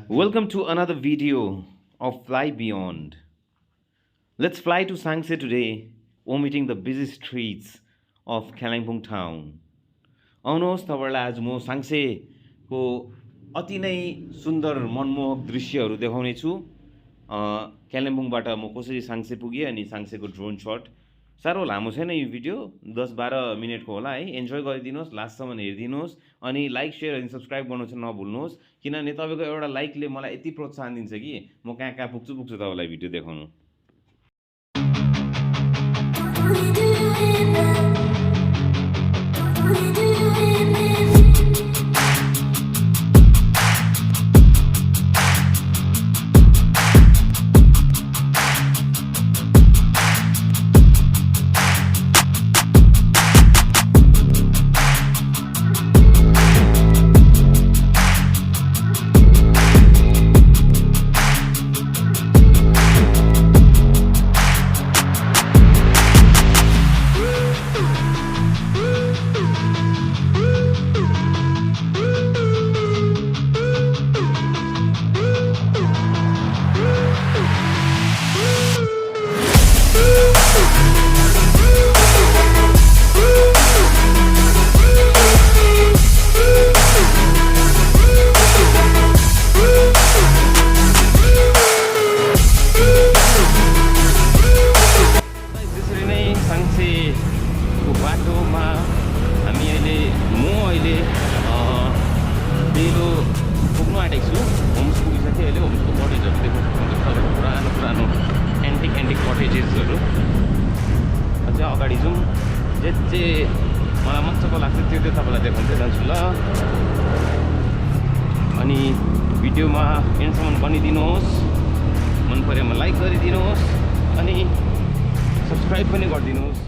Welcome to another video of Fly Beyond. Let's fly to Sangsay today, omitting the busy streets of Kalimpong town. आउनुहोस् तपाईँलाई आज म साङ्सेको अति नै सुन्दर मनमोहक दृश्यहरू देखाउने छु। कालिम्पोङबाट म कसरी साङ्से पुगेँ अनि साङ्सेको ड्रोन शट। साह्रो लामो छैन यो भिडियो, 10-12 मिनटको होला है। एन्जोय गरिदिनुहोस्, लास्टसम्म हेरिदिनुहोस् अनि लाइक सेयर अनि सब्सक्राइब गर्नु चाहिँ नभुल्नुहोस्, किनभने तपाईँको एउटा लाइकले मलाई यति प्रोत्साहन दिन्छ कि म कहाँ कहाँ पुग्छु तपाईँलाई भिडियो देखाउनु। बाटोमा हामी अहिले डेलो पुग्नु आँटेको छु। होम्स पुगिसकेँ अहिले। होम्सको कटेजहरू देख्नु पुरानो एन्टिक कटेजेसहरू। अझै अगाडि जाउँ, जे मलाई मजाको लाग्छ त्यो तपाईँलाई देखाउँदै जान्छु ल। अनि भिडियोमा एन्डसम्म बनिदिनुहोस्, मन परेमा लाइक गरिदिनुहोस् अनि सब्सक्राइब पनि गरिदिनुहोस्।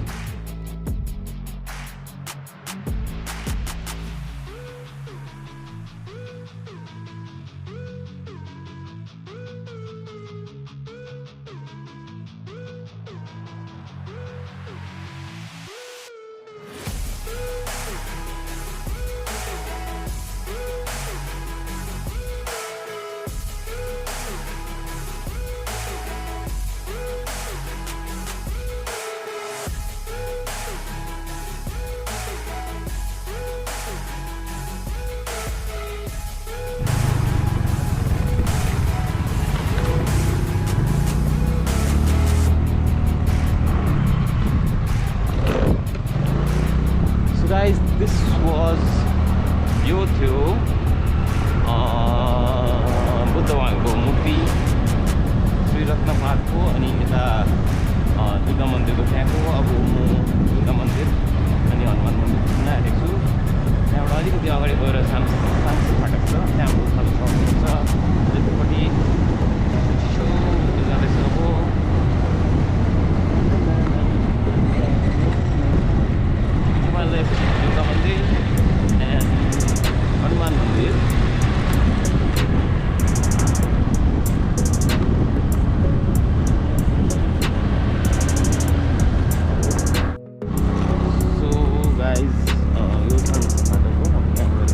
Guys, this was यो थियो बुद्धको मूर्ति श्रीरत्न पार्कको। अनि यता दुर्गा मन्दिरको त्यहाँको अब म दुर्गा मन्दिर अनि हनुमान मन्दिर घुम्न आँटेको छु। त्यहाँबाट अलिकति अगाडि गएर साङ्से फाटक छ, त्यहाँ उकालो सक्नुहुन्छ। यतापट्टि चिसो जाँदैछ अब। दुर्गा मन्दिर एन्ड हनुमान मन्दिर। सो गाइज यो साङ्से फाटक हो। अब त्यहाँ गएर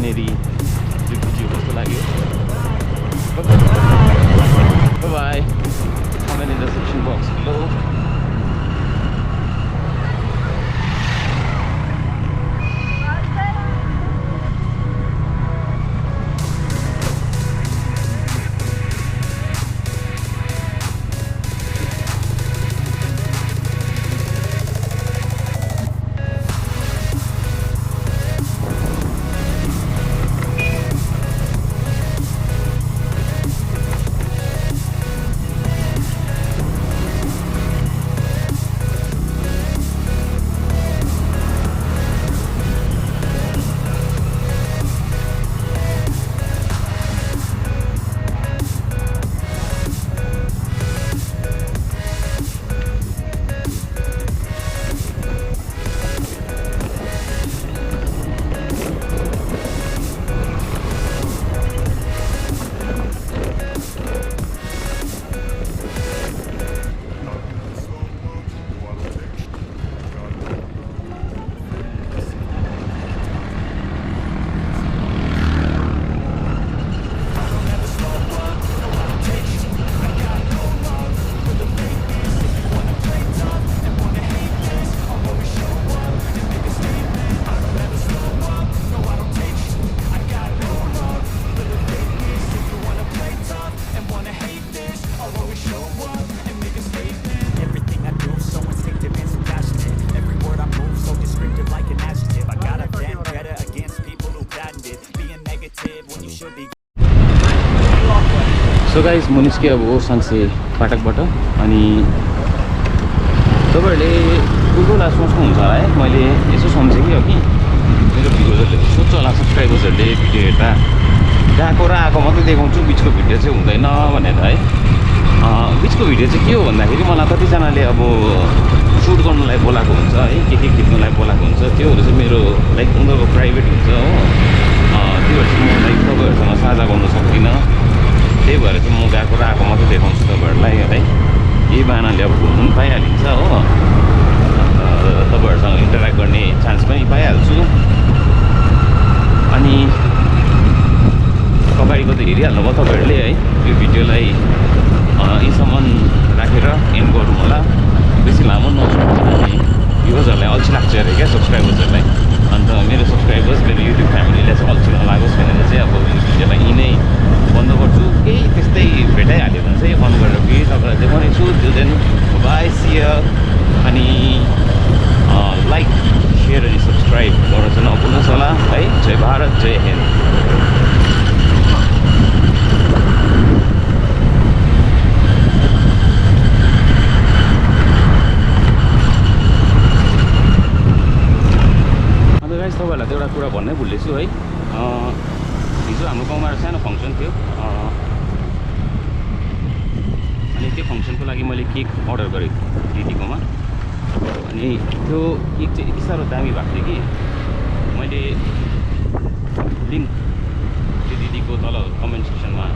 सिनेरी त्यो भिडियो कस्तो लाग्यो by comment in the section box below. So guys म निस्केँ अब साङ्से फाटकबाट अनि तपाईँहरूले कोही कोही बेला सोच्नुहुन्छ होला है मैले यसो सम्झेँ कि अघि मेरो भिडियोजहरूले सोध्छ होला सब्सक्राइबर्सहरूले भिडियो हेर्दा गएको र आएको मात्रै देखाउँछु बिचको भिडियो चाहिँ हुँदैन भनेर है बिचको भिडियो चाहिँ के हो भन्दाखेरि मलाई कतिजनाले अब सुट गर्नुलाई बोलाएको हुन्छ है के खिच्नुलाई बोलाएको हुन्छ त्योहरू चाहिँ मेरो लाइक उनीहरूको प्राइभेट हुन्छ हो त्योहरू चाहिँ म लाइक तपाईँहरूसँग साझा गर्नु सक्दिनँ त्यही भएर चाहिँ म गएको र आएको मात्रै देखाउँछु तपाईँहरूलाई है यही बानाले अब घुम्नु पनि पाइहालिन्छ हो तपाईँहरूसँग इन्टरेक्ट गर्ने चान्स पनि पाइहाल्छु अनि अगाडिको त हेरिहाल्नुभयो तपाईँहरूले है यो भिडियोलाई यहीसम्म राखेर एन्ड गरौँ होला बेसी लामो नसोच्नु अनि भ्युजहरूलाई अल्छी लाग्छ अरे क्या सब्सक्राइबर्सहरूलाई अन्त मेरो सब्सक्राइबर्स मेरो युट्युब फ्यामिलीलाई चाहिँ अल्छी नलागोस् भनेर चाहिँ अब यो भिडियोलाई यहीँ नै बन्द गर्छु केही त्यस्तै भेटाइहाल्यो भने चाहिँ बन्द गरेर फेरि तपाईँलाई देखाउनेछु त्यो दिन बाई सियर अनि लाइक सेयर अनि सब्सक्राइब गर्न चाहिँ नभुल्नुहोस् होला है जय भारत जय हिन्द तपाईँहरूलाई त एउटा कुरा भन्नै भुल्दैछु है हिजो हाम्रो गाउँमा सानो फङ्सन थियो अनि त्यो फङ्सनको लागि मैले केक अर्डर गरेको थिएँ दिदीकोमा अनि त्यो केक चाहिँ यति साह्रो दामी भएको थियो कि मैले लिङ्क त्यो दिदीको तल कमेन्ट सेक्सनमा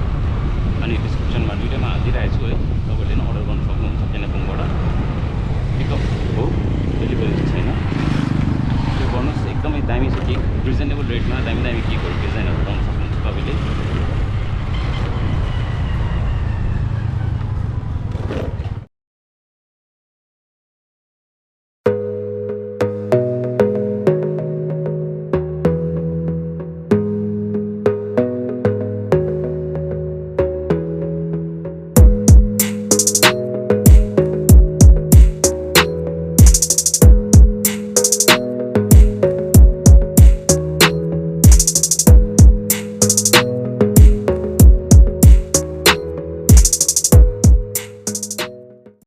अनि डिस्क्रिप्सनमा दुइटामा हालिदिइरहेको छु है तपाईँहरूले पनि अर्डर गर्नु सक्नुहुन्छ कालिम्पोङबाट पिकअप हो डेलिभरी छैन त्यो गर्नुहोस् एकदमै दामी छ केक रिजनेबल रेटमा दामी केकहरू डिजाइनहरू पाउनु सक्नुहुन्छ तपाईँले